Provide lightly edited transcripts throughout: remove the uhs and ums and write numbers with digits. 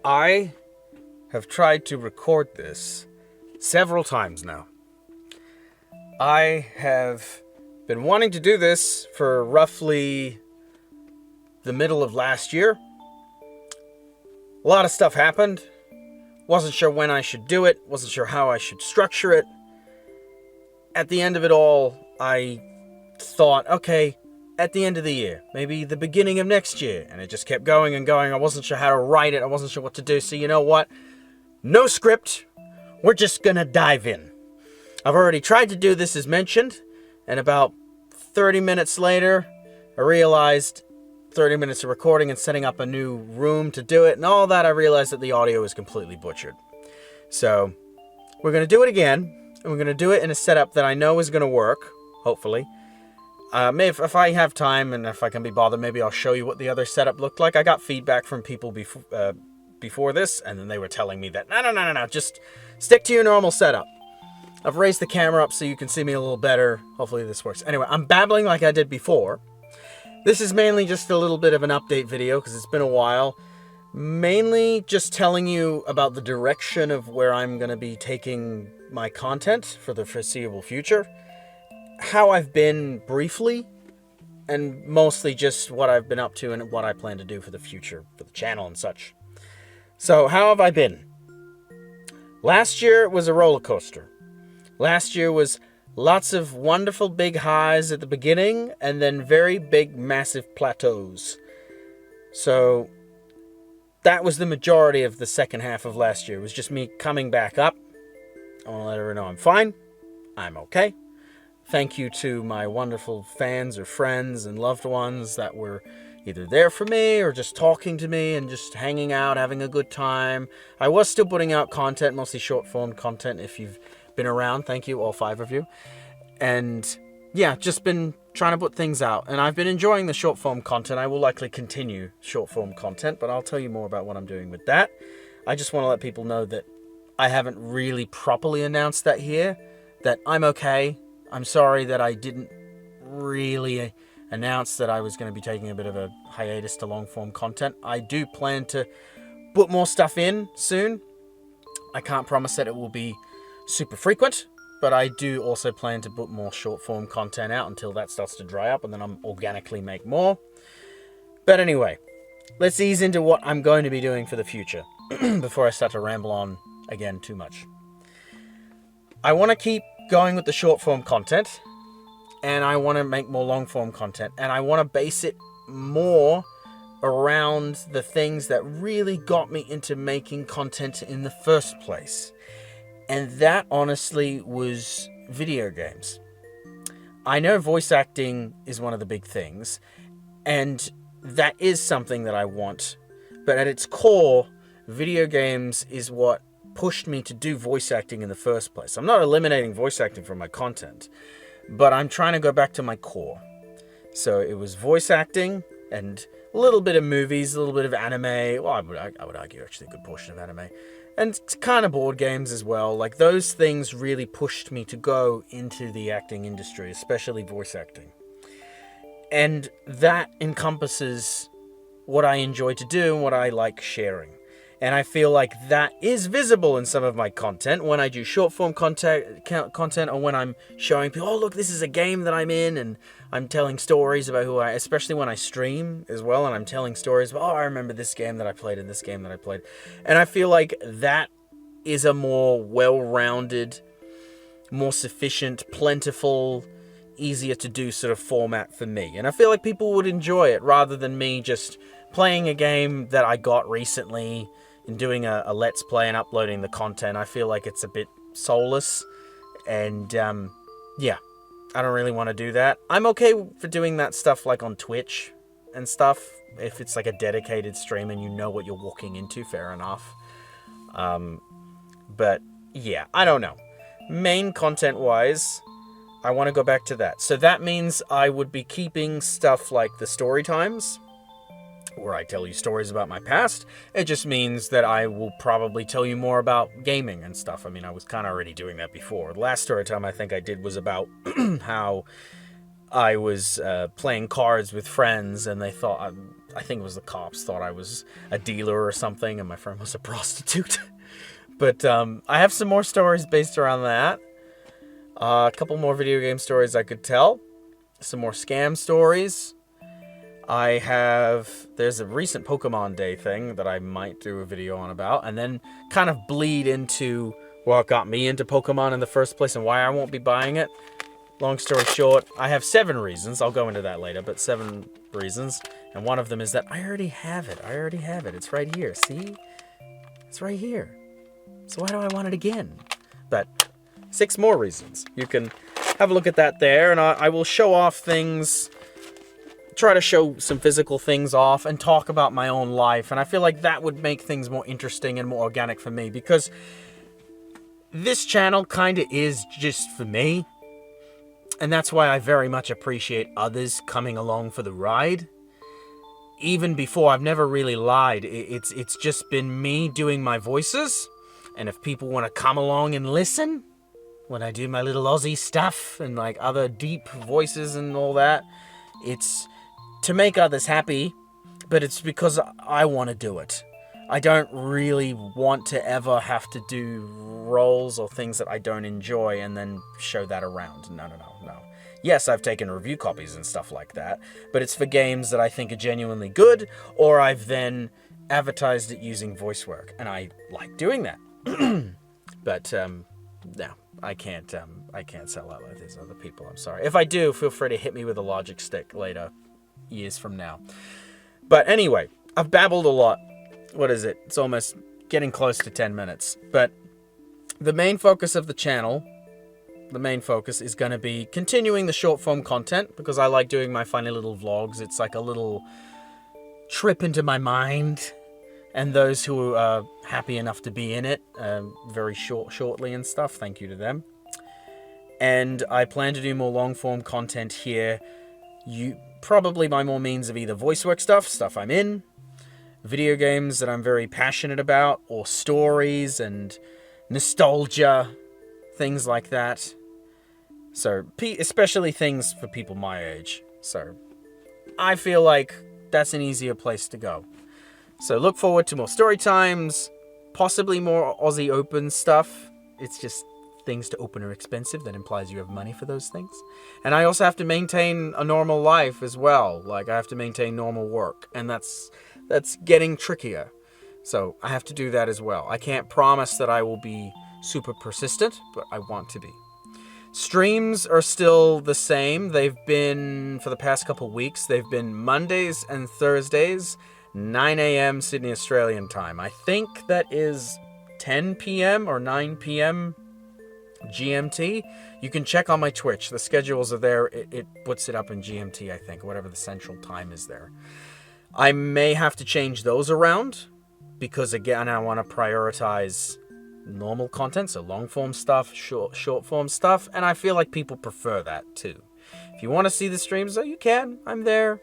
I have tried to record this several times now. I have been wanting to do this for roughly the middle of last year. A lot of stuff happened. Wasn't sure when I should do it. Wasn't sure how I should structure it. At the end of it all, I thought, okay, at the end of the year, maybe the beginning of next year. And it just kept going and going. I wasn't sure how to write it. I wasn't sure what to do. So you know what? No script. We're just gonna dive in. I've already tried to do this as mentioned. And about 30 minutes later, I realized 30 minutes of recording and setting up a new room to do it. And all that, I realized that the audio is completely butchered. So we're going to do it again. And we're going to do it in a setup that I know is going to work, hopefully. Maybe if I have time and if I can be bothered, maybe I'll show you what the other setup looked like. I got feedback from people before this, and then they were telling me that, no, just stick to your normal setup. I've raised the camera up so you can see me a little better. Hopefully this works. Anyway, I'm babbling like I did before. This is mainly just a little bit of an update video because it's been a while. Mainly just telling you about the direction of where I'm going to be taking my content for the foreseeable future. How I've been briefly, and mostly just what I've been up to and what I plan to do for the future, for the channel and such. So, how have I been? Last year was a roller coaster. Last year was lots of wonderful big highs at the beginning, and then very big, massive plateaus. So, that was the majority of the second half of last year. It was just me coming back up. I want to let her know I'm fine. I'm okay. Thank you to my wonderful fans or friends and loved ones that were either there for me or just talking to me and just hanging out, having a good time. I was still putting out content, mostly short-form content if you've been around. Thank you, all 5 of you. And yeah, just been trying to put things out. And I've been enjoying the short-form content. I will likely continue short-form content, but I'll tell you more about what I'm doing with that. I just want to let people know that I haven't really properly announced that here, that I'm okay. I'm sorry that I didn't really announce that I was going to be taking a bit of a hiatus to long-form content. I do plan to put more stuff in soon. I can't promise that it will be super frequent, but I do also plan to put more short-form content out until that starts to dry up, and then I'm organically make more. But anyway, let's ease into what I'm going to be doing for the future before I start to ramble on again too much. I want to keep going with the short-form content, and I want to make more long-form content, and I want to base it more around the things that really got me into making content in the first place. And that, honestly, was video games. I know voice acting is one of the big things, and that is something that I want. But at its core, video games is what pushed me to do voice acting in the first place. I'm not eliminating voice acting from my content, but I'm trying to go back to my core. So it was voice acting and a little bit of movies, a little bit of anime. Well, I would argue actually a good portion of anime. And kind of board games as well. Like, those things really pushed me to go into the acting industry, especially voice acting. And that encompasses what I enjoy to do and what I like sharing. And I feel like that is visible in some of my content when I do short-form content or when I'm showing people, oh, look, this is a game that I'm in, and I'm telling stories about who especially when I stream as well, and I'm telling stories about, oh, I remember this game that I played and this game that I played. And I feel like that is a more well-rounded, more sufficient, plentiful, easier to do sort of format for me. And I feel like people would enjoy it rather than me just playing a game that I got recently and doing a let's play and uploading the content. I feel like it's a bit soulless, and yeah, I don't really want to do that. I'm okay for doing that stuff like on Twitch and stuff, if it's like a dedicated stream and you know what you're walking into, fair enough. But yeah, I don't know. Main content wise, I want to go back to that. So that means I would be keeping stuff like the story times, where I tell you stories about my past. It just means that I will probably tell you more about gaming and stuff. I mean, I was kind of already doing that before. The last story time I think I did was about how I was playing cards with friends, and they thought I think it was the cops thought I was a dealer or something, and my friend was a prostitute. But I have some more stories based around that. A couple more video game stories I could tell. Some more scam stories. There's a recent Pokemon Day thing that I might do a video on about, and then kind of bleed into what got me into Pokemon in the first place and why I won't be buying it. Long story short, I have 7 reasons. I'll go into that later, but 7 reasons. And one of them is that I already have it. It's right here. See? It's right here. So why do I want it again? But 6 more reasons. You can have a look at that there, and I will show off things, try to show some physical things off, and talk about my own life. And I feel like that would make things more interesting and more organic for me, because this channel kind of is just for me. And that's why I very much appreciate others coming along for the ride. Even before, I've never really lied. It's just been me doing my voices. And if people want to come along and listen when I do my little Aussie stuff and like other deep voices and all that, it's to make others happy, but it's because I want to do it. I don't really want to ever have to do roles or things that I don't enjoy and then show that around. No. Yes, I've taken review copies and stuff like that, but it's for games that I think are genuinely good, or I've then advertised it using voice work, and I like doing that. But no, I can't sell out like these other people. I'm sorry. If I do, feel free to hit me with a logic stick later, years from now. But anyway, I've babbled a lot. What is it? It's almost getting close to 10 minutes. But the main focus of the channel, is going to be continuing the short form content, because I like doing my funny little vlogs. It's like a little trip into my mind, and those who are happy enough to be in it very shortly and stuff, thank you to them. And I plan to do more long form content here, probably by more means of either voice work stuff I'm in, video games that I'm very passionate about, or stories and nostalgia, things like that. So, especially things for people my age. So, I feel like that's an easier place to go. So, look forward to more story times, possibly more Aussie Open stuff. It's just things to open are expensive. That implies you have money for those things. And I also have to maintain a normal life as well. Like, I have to maintain normal work. And that's getting trickier. So, I have to do that as well. I can't promise that I will be super persistent, but I want to be. Streams are still the same. They've been, for the past couple weeks, they've been Mondays and Thursdays, 9 a.m. Sydney Australian time. I think that is 10 p.m. or 9 p.m. GMT. You can check on my Twitch. The schedules are there. It puts it up in GMT, I think, whatever the central time is there. I may have to change those around, because again, I want to prioritize normal content, so long form stuff, short form stuff, and I feel like people prefer that too. If you want to see the streams, though, you can. I'm there.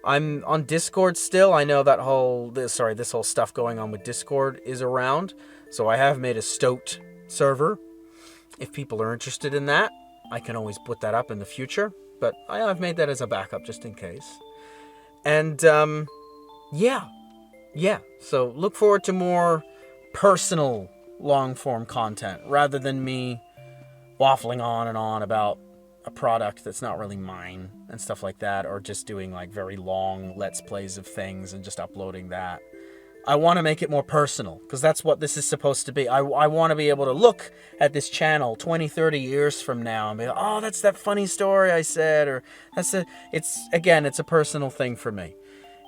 I'm on Discord still. I know that this whole stuff going on with Discord is around, so I have made a stoked server. If people are interested in that, I can always put that up in the future, but I've made that as a backup just in case. And yeah. So look forward to more personal long-form content, rather than me waffling on and on about a product that's not really mine and stuff like that, or just doing like very long let's plays of things and just uploading that. I want to make it more personal, because that's what this is supposed to be. I want to be able to look at this channel 20, 30 years from now and be like, oh, that's that funny story I said, or it's a personal thing for me.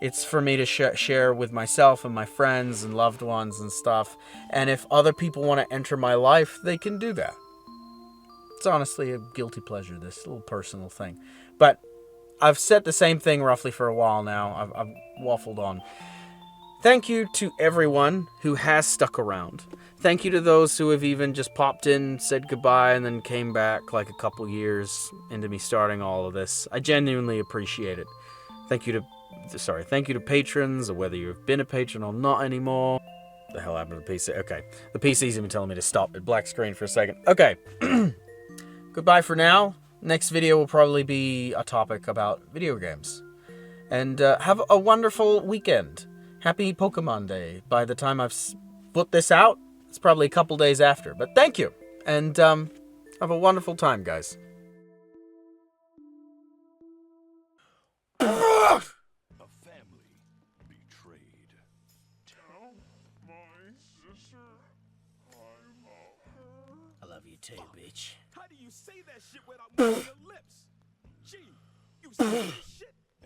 It's for me to share with myself and my friends and loved ones and stuff. And if other people want to enter my life, they can do that. It's honestly a guilty pleasure, this little personal thing. But I've said the same thing roughly for a while now. I've waffled on. Thank you to everyone who has stuck around. Thank you to those who have even just popped in, said goodbye, and then came back like a couple years into me starting all of this. I genuinely appreciate it. Thank you to patrons, or whether you've been a patron or not anymore. The hell happened to the PC? Okay. The PC's even telling me to stop. It black screen for a second. Okay. Goodbye for now. Next video will probably be a topic about video games. And have a wonderful weekend. Happy Pokemon Day. By the time I've put this out, it's probably a couple days after. But thank you. And have a wonderful time, guys. A family betrayed. Tell my sister I love her. I love you too, bitch. How do you say that shit without moving your lips? Gee, you say this shit.